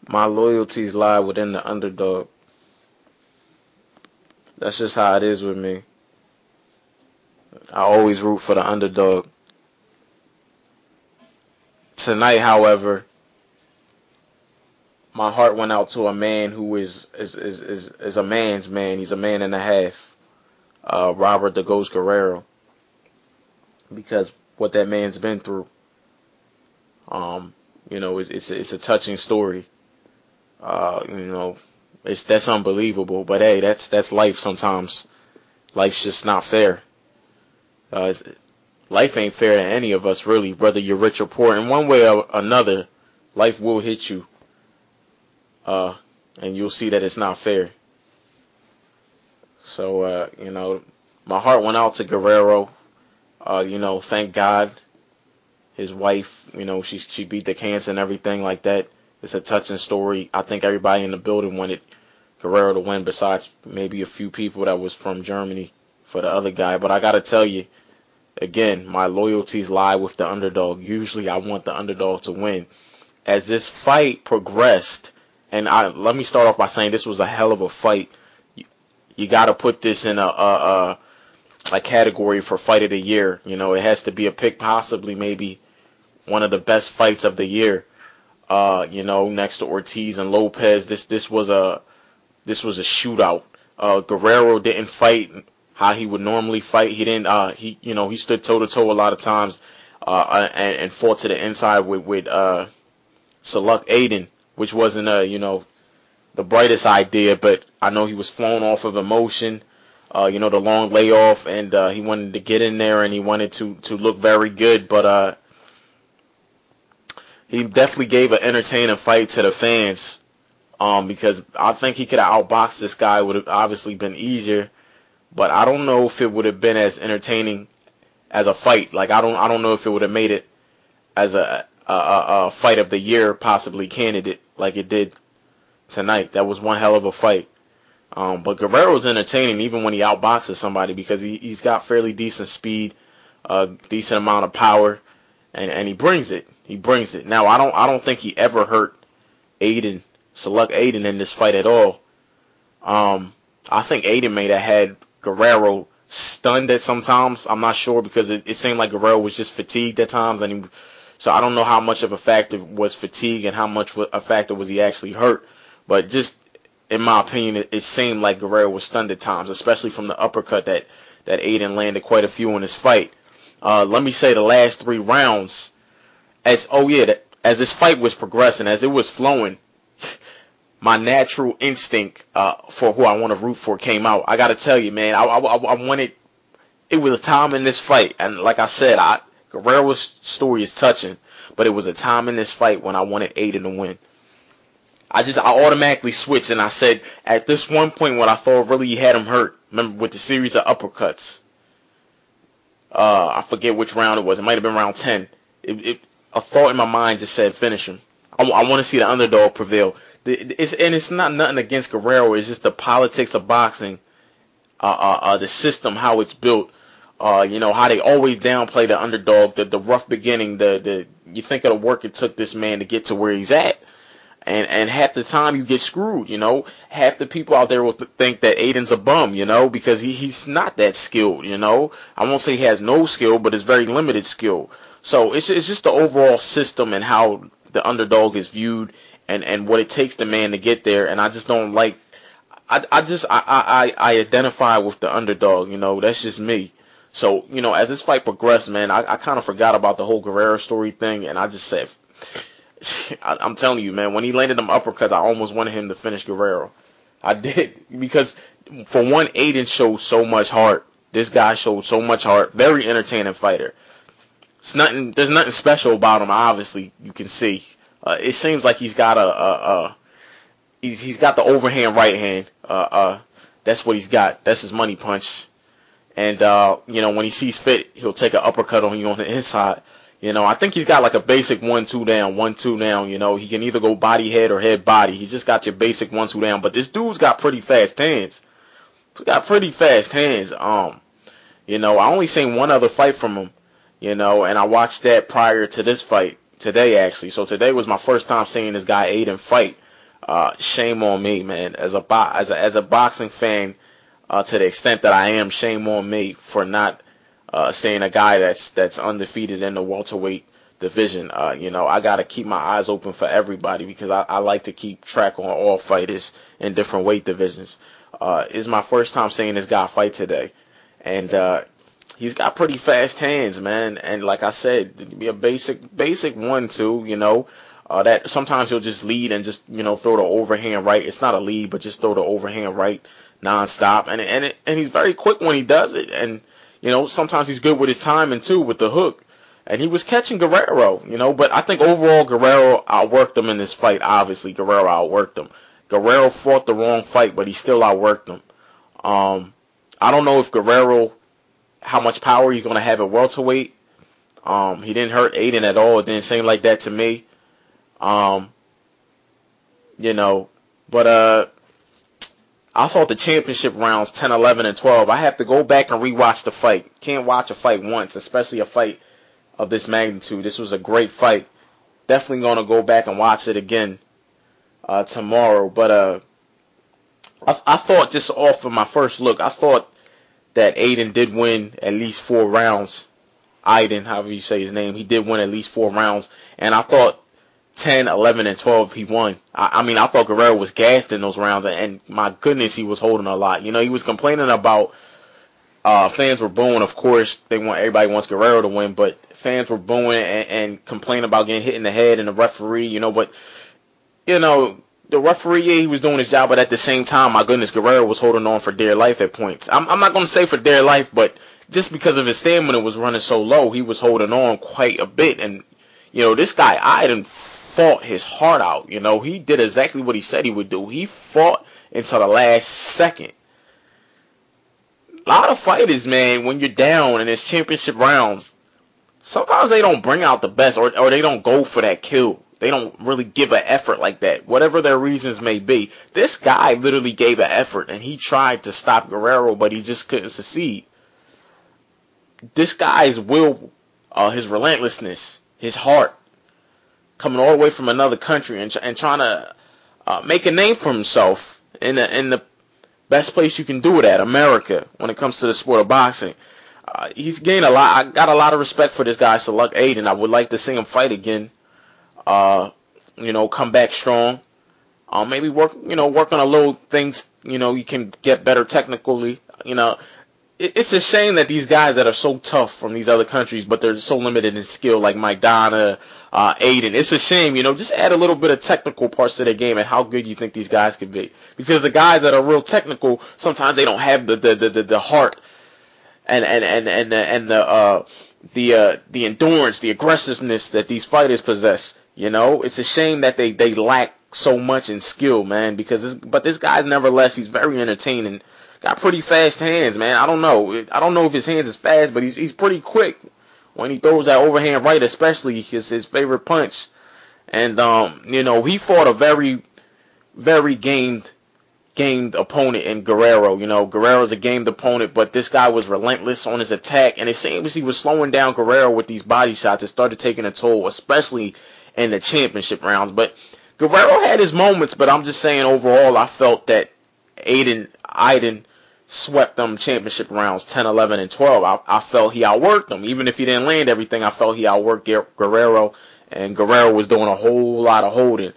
My loyalties lie within the underdog. That's just how it is with me. I always root for the underdog. Tonight, however, my heart went out to a man who is a man's man. He's a man and a half. Robert the Ghost Guerrero. Because what that man's been through, um, it's a touching story. You know, that's unbelievable. But hey, that's life sometimes. Life's just not fair. It's, life ain't fair to any of us, really, whether you're rich or poor. In one way or another, life will hit you, uh, and you'll see that it's not fair. So, my heart went out to Guerrero. Thank God his wife, she beat the cancer and everything like that. It's a touching story. I think everybody in the building wanted Guerrero to win, besides maybe a few people that was from Germany for the other guy. But I gotta tell you, again, my loyalties lie with the underdog. Usually I want the underdog to win. As this fight progressed, and let me start off by saying this was a hell of a fight. You got to put this in a category for fight of the year. It has to be a pick, possibly maybe one of the best fights of the year. Next to Ortiz and Lopez, this was a shootout. Guerrero didn't fight how he would normally fight. He didn't. He stood toe to toe a lot of times, and fought to the inside with Selcuk Aydin, which wasn't the brightest idea, but I know he was flown off of emotion. The long layoff, and he wanted to get in there, and he wanted to look very good, but he definitely gave an entertaining fight to the fans. Because I think he could have outboxed this guy. Would have obviously been easier, but I don't know if it would have been as entertaining as a fight. Like I don't know if it would have made it as a fight of the year possibly candidate like it did tonight. That was one hell of a fight. But Guerrero's entertaining even when he outboxes somebody, because he's got fairly decent speed, decent amount of power, and he brings it. He brings it. Now I don't think he ever hurt Selcuk Aydin in this fight at all. I think Aydin may have had Guerrero stunned at sometimes. I'm not sure, because it seemed like Guerrero was just fatigued at times, so I don't know how much of a factor was fatigue and how much a factor was he actually hurt. But just in my opinion, it seemed like Guerrero was stunned at times, especially from the uppercut that Aydin landed quite a few in this fight. Let me say the last 3 rounds, as this fight was progressing, as it was flowing, my natural instinct for who I want to root for came out. I got to tell you, man, I wanted. It was a time in this fight, and like I said, Guerrero's story is touching, but it was a time in this fight when I wanted Aydin to win. I automatically switched, and I said, at this one point when I thought really he had him hurt, remember with the series of uppercuts, I forget which round it was. It might have been round 10. A thought in my mind just said, finish him. I want to see the underdog prevail. It's not nothing against Guerrero. It's just the politics of boxing, the system, how it's built. How they always downplay the underdog, the rough beginning. You think of the work it took this man to get to where he's at. And half the time you get screwed, Half the people out there will think that Aydin's a bum, because he's not that skilled, I won't say he has no skill, but it's very limited skill. So it's just the overall system and how the underdog is viewed, and what it takes the man to get there. And I just don't like. I identify with the underdog, That's just me. So as this fight progressed, man, I kind of forgot about the whole Guerrero story thing, and I just said. I'm telling you, man, when he landed them uppercuts, I almost wanted him to finish Guerrero. I did, because for one, Aydin showed so much heart. This guy showed so much heart. Very entertaining fighter. There's nothing special about him. Obviously, you can see. It seems like he's got he's got the overhand right hand. That's what he's got. That's his money punch. And when he sees fit, he'll take an uppercut on you on the inside. I think he's got like a basic 1-2 down, 1-2 down. He can either go body head or head body. He just got your basic 1-2 down. But this dude's got pretty fast hands. He's got pretty fast hands. I only seen one other fight from him. And I watched that prior to this fight today, actually. So today was my first time seeing this guy Aydin fight. Shame on me, man. As a boxing fan, to the extent that I am, shame on me for not seeing a guy that's undefeated in the welterweight division. I got to keep my eyes open for everybody because I like to keep track on all fighters in different weight divisions. It's my first time seeing this guy fight today, and he's got pretty fast hands, man. And like I said, it'd be a basic 1-2, that sometimes he'll just lead and just, throw the overhand right. It's not a lead, but just throw the overhand right nonstop. And he's very quick when he does it. And, sometimes he's good with his timing too, with the hook. And he was catching Guerrero, but I think overall Guerrero outworked him in this fight. Obviously, Guerrero outworked him. Guerrero fought the wrong fight, but he still outworked him. I don't know if Guerrero, how much power he's going to have at welterweight. He didn't hurt Aydin at all. It didn't seem like that to me. But I thought the championship rounds 10, 11, and 12, I have to go back and rewatch the fight. Can't watch a fight once, especially a fight of this magnitude. This was a great fight. Definitely going to go back and watch it again tomorrow. But I thought, just off of my first look, I thought that Aydin did win at least 4 rounds. Aydin, however you say his name, he did win at least 4 rounds. And I thought 10, 11, and 12 he won. I thought Guerrero was gassed in those rounds, and my goodness, he was holding a lot. He was complaining about fans were booing. Of course, everybody wants Guerrero to win, but fans were booing and complaining about getting hit in the head, and the referee, but the referee, yeah, he was doing his job, but at the same time, my goodness, Guerrero was holding on for dear life at points. I'm not going to say for dear life, but just because of his stamina was running so low, he was holding on quite a bit. And, this guy, Aydin, fought his heart out. He did exactly what he said he would do. He fought until the last second. A lot of fighters, man, when you're down in it's championship rounds, sometimes they don't bring out the best, or they don't go for that kill. They don't really give an effort like that, whatever their reasons may be. This guy literally gave an effort, and he tried to stop Guerrero, but he just couldn't succeed. This guy's will, his relentlessness, his heart, coming all the way from another country and trying to make a name for himself in the best place you can do it at, America, when it comes to the sport of boxing. He's gained a lot. I got a lot of respect for this guy, Selcuk Aydin. I would like to see him fight again. Come back strong. Maybe work on a little things, you can get better technically. It's a shame that these guys that are so tough from these other countries, but they're so limited in skill, like Maidana, Aydin. It's a shame, just add a little bit of technical parts to their game and how good you think these guys can be. Because the guys that are real technical, sometimes they don't have the heart and the endurance, the aggressiveness that these fighters possess. It's a shame that they lack so much in skill, man. But this guy's nevertheless, he's very entertaining. Got pretty fast hands, man. I don't know if his hands is fast, but he's pretty quick when he throws that overhand right, especially his favorite punch. And he fought a very, very gamed opponent in Guerrero. Guerrero's a gamed opponent, but this guy was relentless on his attack, and it seems he was slowing down Guerrero with these body shots. It started taking a toll, especially in the championship rounds. But Guerrero had his moments, but I'm just saying overall, I felt that Aydin swept them championship rounds 10, 11, and 12. I felt he outworked them. Even if he didn't land everything, I felt he outworked Guerrero, and Guerrero was doing a whole lot of holding.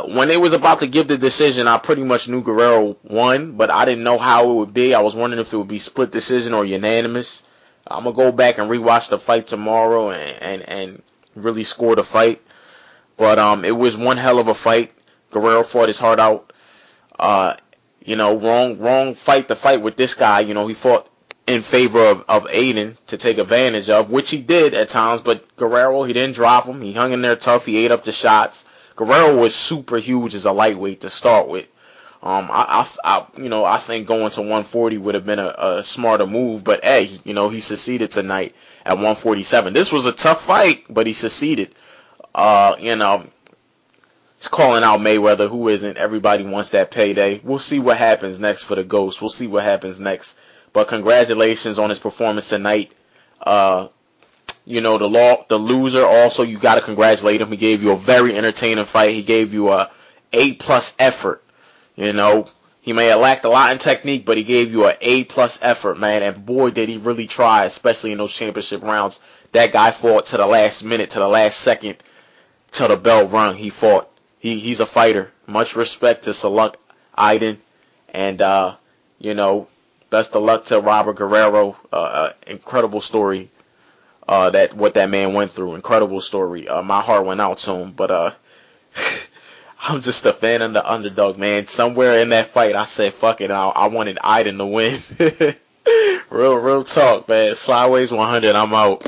When they was about to give the decision, I pretty much knew Guerrero won, but I didn't know how it would be. I was wondering if it would be split decision or unanimous. I'm going to go back and rewatch the fight tomorrow and really score the fight. But it was one hell of a fight. Guerrero fought his heart out. Wrong fight to fight with this guy. He fought in favor of Aydin to take advantage of, which he did at times, but Guerrero, he didn't drop him. He hung in there tough. He ate up the shots. Guerrero was super huge as a lightweight to start with. I think going to 140 would have been a smarter move, but hey, he succeeded tonight at 147. This was a tough fight, but he succeeded. He's calling out Mayweather, who isn't. Everybody wants that payday. We'll see what happens next for the Ghost. We'll see what happens next. But congratulations on his performance tonight. The loser also, you got to congratulate him. He gave you a very entertaining fight. He gave you a A+ effort. You know, he may have lacked a lot in technique, but he gave you an A+ effort, man. And boy, did he really try, especially in those championship rounds. That guy fought to the last minute, to the last second, till the bell rung. He fought. He's a fighter. Much respect to Selcuk Aydin, and you know, best of luck to Robert Guerrero. Incredible story. That what that man went through. Incredible story. My heart went out to him, but I'm just a fan of the underdog, man. Somewhere in that fight, I said, fuck it. I wanted Aydin to win. Real talk, man. Slideways 100. I'm out.